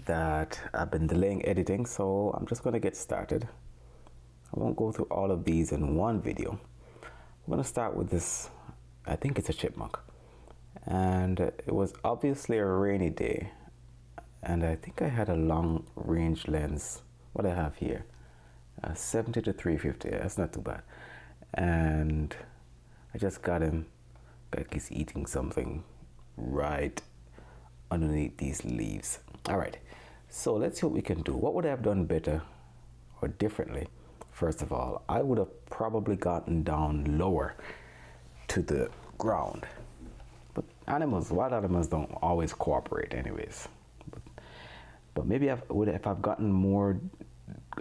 that I've been delaying editing, so I'm just going to get started. I won't go through all of these in one video. I'm going to start with this. I think it's a chipmunk, and it was obviously a rainy day, and I think I had a long range lens. What I have here, 70 to 350. That's not too bad. And I just got him like he's eating something right underneath these leaves. All right, so let's see what we can do. What would I have done better or differently? First of all, I would have probably gotten down lower to the ground, but wild animals don't always cooperate anyways. But maybe if I've gotten more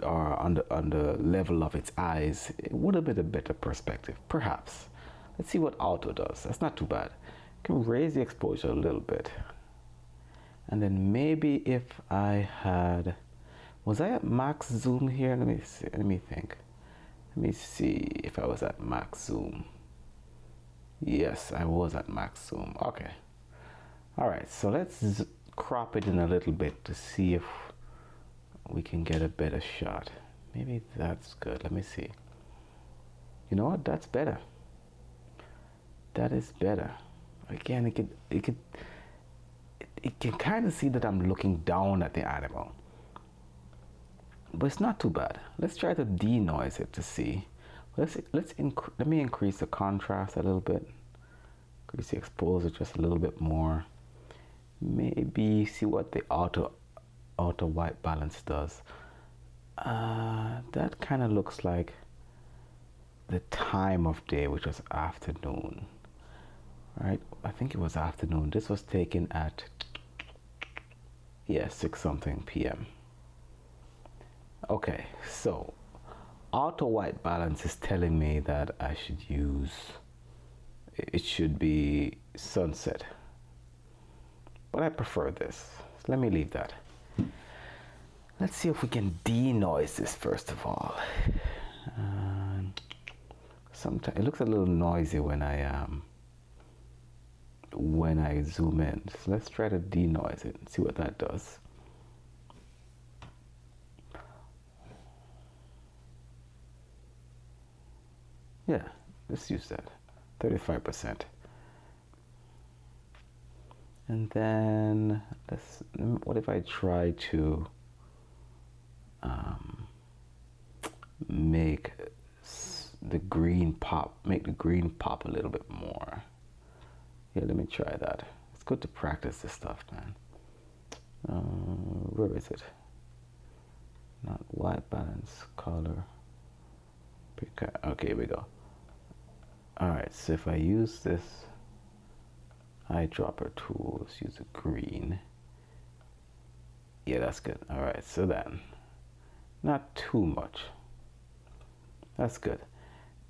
on the level of its eyes, it would have been a better perspective, perhaps. Let's see what auto does. That's not too bad. Can raise the exposure a little bit. And then maybe if I had, was I at max zoom here? Let me see. Let me think. Let me see if I was at max zoom. Yes, I was at max zoom. Okay. All right. So let's crop it in a little bit to see if we can get a better shot. Maybe that's good. Let me see. You know what? That's better. That is better. Again, it can kind of see that I'm looking down at the animal, but it's not too bad. Let's try to denoise it to see. Let me increase the contrast a little bit, increase the exposure just a little bit more. Maybe see what the auto white balance does. That kind of looks like the time of day, which was afternoon. Right, I think it was afternoon. This was taken at 6 something p.m. Okay, so auto white balance is telling me that I should use, it should be sunset, but I prefer this. So let me leave that. Let's see if we can denoise this first of all. Sometimes it looks a little noisy when I zoom in. So let's try to denoise it and see what that does. Yeah, let's use that. 35%. And then what if I try to make the green pop a little bit more. Yeah, let me try that. It's good to practice this stuff, man. Where is it? Not white balance, color. Okay, here we go. All right, so if I use this eyedropper tool, let's use a green. Yeah, that's good. All right, so then, not too much. That's good.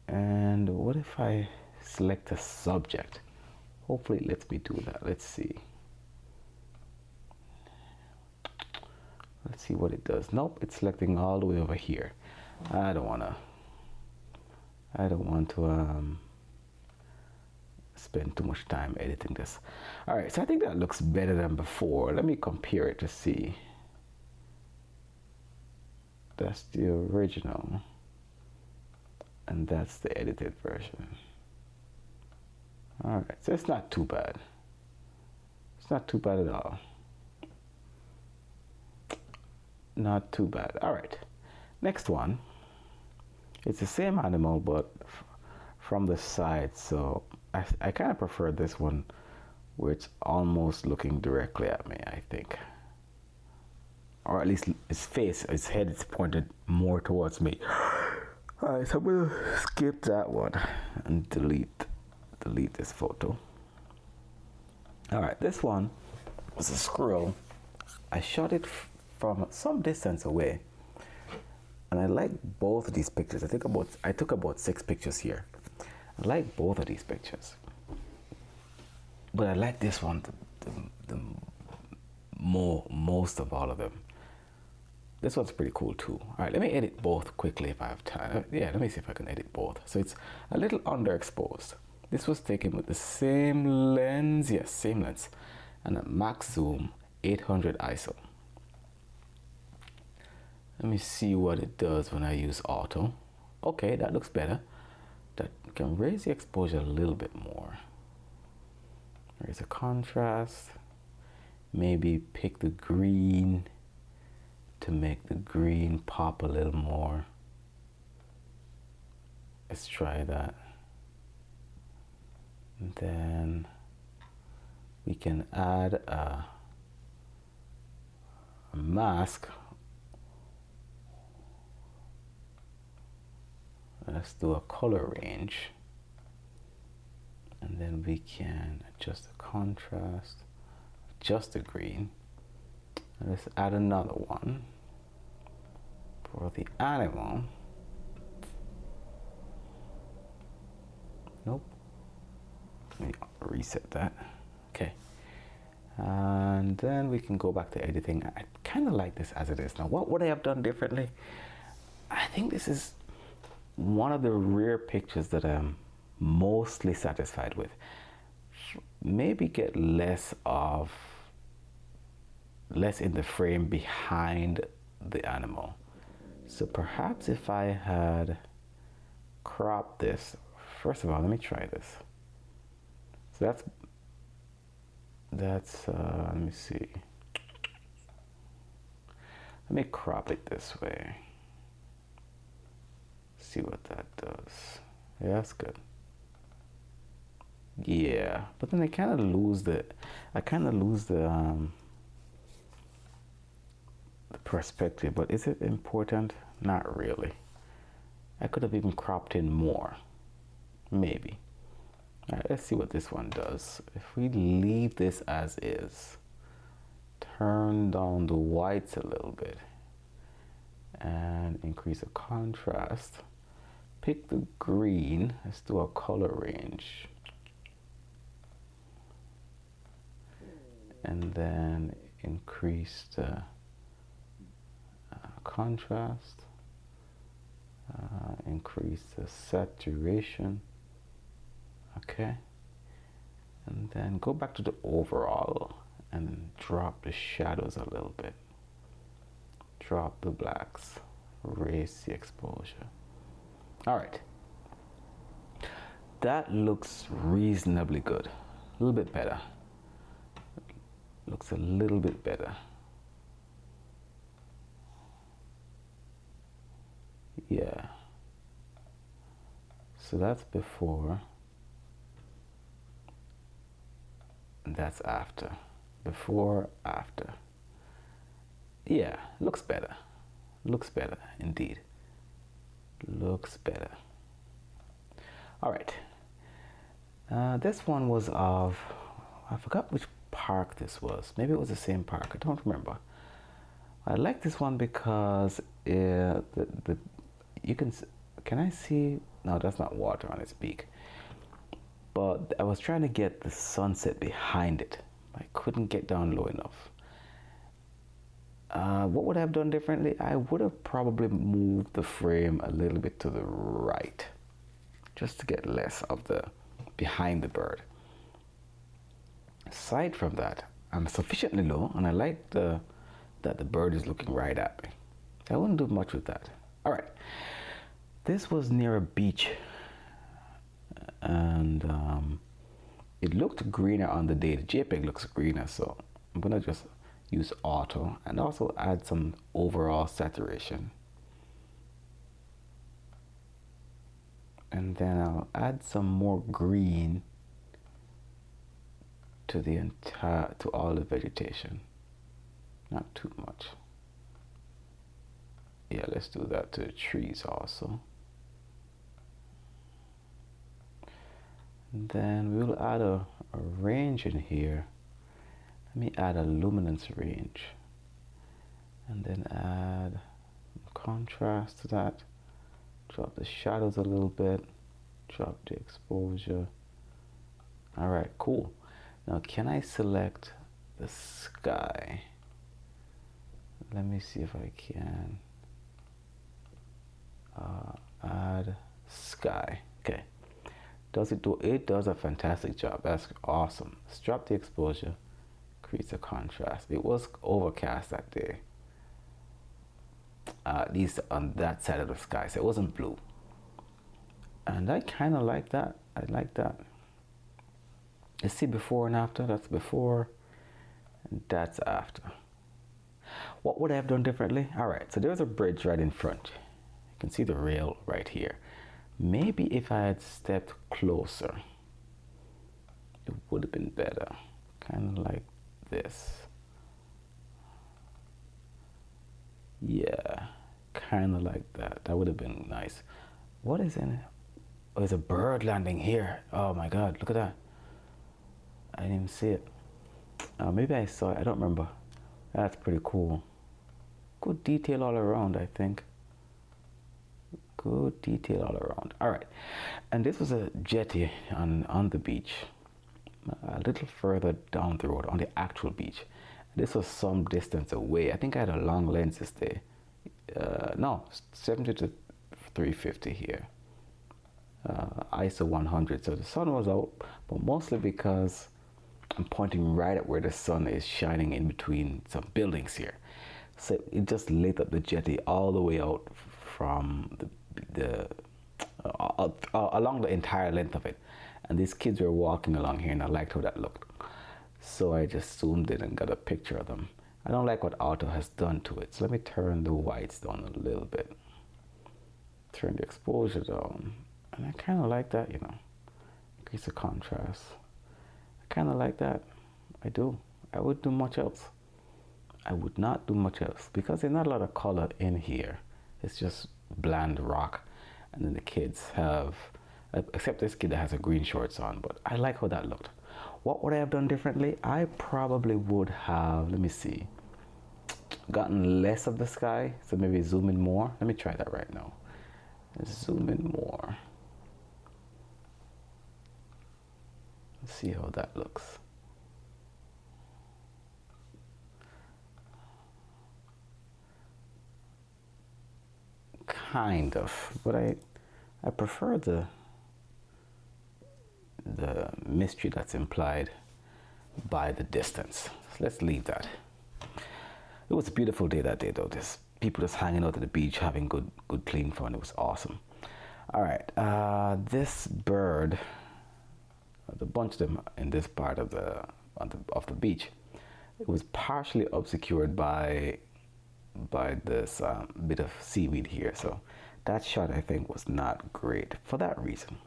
And what if I select a subject? Hopefully it lets me do that. Let's see. Let's see what it does. Nope, it's selecting all the way over here. I don't want to spend too much time editing this. All right, so I think that looks better than before. Let me compare it to see. That's the original, and that's the edited version. All right, so it's not too bad. It's not too bad at all. Not too bad. All right, next one. It's the same animal, but from the side. So I kind of prefer this one, where it's almost looking directly at me, I think. Or at least its head is pointed more towards me. All right, so I'm gonna skip that one and delete this photo. All right, this one was a squirrel. I shot it from some distance away, and I like both of these pictures. I took about 6 pictures here. I like both of these pictures, but I like this one the most of all of them. This one's pretty cool too. All right, let me edit both quickly if I have time. Yeah, let me see if I can edit both. So it's a little underexposed. This was taken with the same lens, yes, same lens, and a max zoom 800 ISO. Let me see what it does when I use auto. Okay, that looks better. That can raise the exposure a little bit more. Raise the contrast. Maybe pick the green to make the green pop a little more. Let's try that. And then we can add a mask. Let's do a color range. And then we can adjust the contrast, adjust the green. And let's add another one for the animal. Nope. Let me reset that. Okay. And then we can go back to editing. I kind of like this as it is now. What would I have done differently? I think this is one of the rare pictures that I'm mostly satisfied with. Maybe get less in the frame behind the animal. So perhaps if I had cropped this, first of all, let me try this. So that's let me see. Let me crop it this way. See what that does. Yeah, that's good. Yeah, but then I kind of lose the perspective. But is it important? Not really. I could have even cropped in more, maybe. All right, let's see what this one does. If we leave this as is, turn down the whites a little bit, and increase the contrast. Pick the green. Let's do a color range. And then increase the contrast, increase the saturation. Okay, and then go back to the overall and drop the shadows a little bit. Drop the blacks, raise the exposure. All right, that looks reasonably good. A little bit better. Looks a little bit better. Yeah. So that's before. That's after. Before, after. Yeah, looks better. Looks better, indeed. Looks better. All right. This one was of, I forgot which park this was. Maybe it was the same park. I don't remember. I like this one because you can I see? No, that's not water on its beak. But I was trying to get the sunset behind it. I couldn't get down low enough. What would I have done differently? I would have probably moved the frame a little bit to the right, just to get less of the behind the bird. Aside from that, I'm sufficiently low, and I like that the bird is looking right at me. I wouldn't do much with that. All right, this was near a beach, and it looked greener on the day. The JPEG looks greener, so I'm gonna just use auto and also add some overall saturation. And then I'll add some more green to to all the vegetation. Not too much. Yeah, let's do that to the trees also. And then we'll add a range in here. Let me add a luminance range. And then add contrast to that. Drop the shadows a little bit. Drop the exposure. All right, cool. Now, can I select the sky? Let me see if I can add sky. Okay. Does it do? It does a fantastic job. That's awesome. Let's drop the exposure, increase the contrast. It was overcast that day. at least on that side of the sky, so it wasn't blue. And I kind of like that. I like that. You see before and after? That's before, and that's after. What would I have done differently? All right, so there's a bridge right in front. You can see the rail right here. Maybe if I had stepped closer, it would have been better. Kind of like this. Yeah, kind of like that. That would have been nice. What is in it? Oh, there's a bird landing here. Oh my God, look at that. I didn't even see it. Maybe I saw it, I don't remember. That's pretty cool. Good detail all around, I think. Good detail all around. All right, and this was a jetty on the beach, a little further down the road on the actual beach. This was some distance away. I think I had a long lens this day. No, 70 to 350 here. ISO 100. So the sun was out, but mostly because I'm pointing right at where the sun is shining in between some buildings here. So it just lit up the jetty all the way out from along the entire length of it. And these kids were walking along here, and I liked how that looked. So I just zoomed in and got a picture of them. I don't like what auto has done to it. So let me turn the whites down a little bit. Turn the exposure down. And I kind of like that, you know. Increase the contrast. I kind of like that. I do. I would do much else. I would not do much else because there's not a lot of color in here. It's just bland rock. And then the kids have, except this kid that has a green shorts on, but I like how that looked. What would I have done differently? I probably would have, let me see, gotten less of the sky. So maybe zoom in more. Let me try that right now. Zoom in more. Let's see how that looks. Kind of, but I prefer the mystery that's implied by the distance. So let's leave that. It was a beautiful day that day though. There's people just hanging out at the beach having good clean fun. It was awesome. All right, this bird, the bunch of them in this part of the beach, it was partially obscured by this bit of seaweed here. So that shot I think was not great for that reason.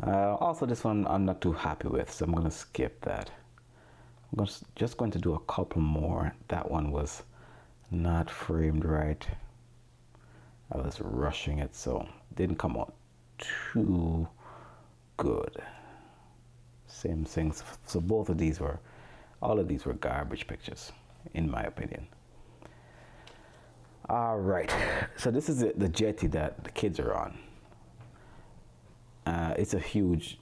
Also this one I'm not too happy with, so I'm going to skip that. I'm just going to do a couple more. That one was not framed right. I was rushing it, so it didn't come out too good. Same things. So both of these were, all of these were garbage pictures, in my opinion. All right, so this is the jetty that the kids are on. It's a huge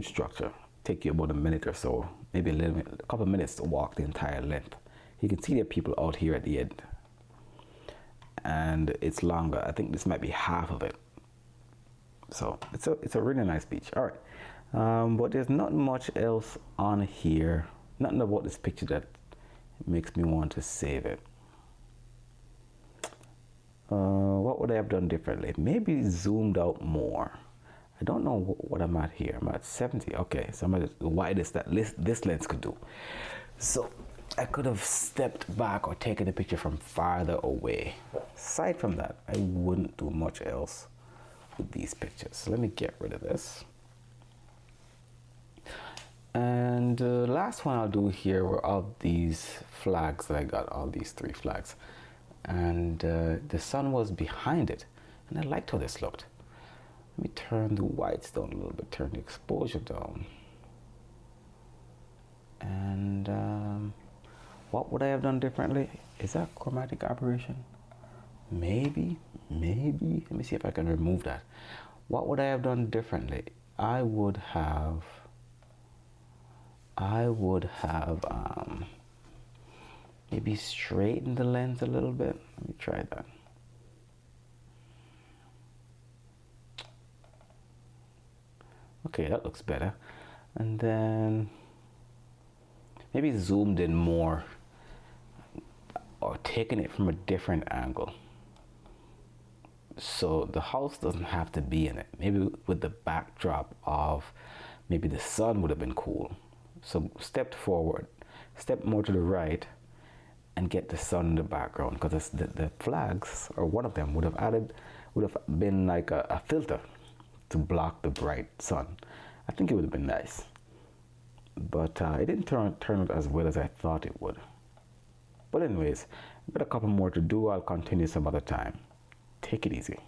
structure. Take you about a minute or so, maybe a couple of minutes to walk the entire length. You can see there are people out here at the end, and it's longer. I think this might be half of it. So it's a really nice beach. All right, but there's not much else on here. Nothing about this picture that makes me want to save it. What would I have done differently? Maybe zoomed out more. I don't know what I'm at here. I'm at 70. Okay, so I'm at the widest that this lens could do. So I could have stepped back or taken the picture from farther away. Aside from that, I wouldn't do much else with these pictures. So let me get rid of this. And the last one I'll do here were all these flags that I got, all these 3 flags. And the sun was behind it, and I liked how this looked. Let me turn the whites down a little bit, turn the exposure down. And what would I have done differently? Is that chromatic aberration? Maybe. Let me see if I can remove that. What would I have done differently? I would have maybe straightened the lens a little bit. Let me try that. Okay, that looks better. And then maybe zoomed in more. or taking it from a different angle. So the house doesn't have to be in it. Maybe with the backdrop of maybe the sun would have been cool. So step forward, step more to the right, and get the sun in the background, because the flags, or one of them, would have been like a filter to block the bright sun. I think it would have been nice, but it didn't turn out as well as I thought it would. But anyways, I've got a couple more to do. I'll continue some other time. Take it easy.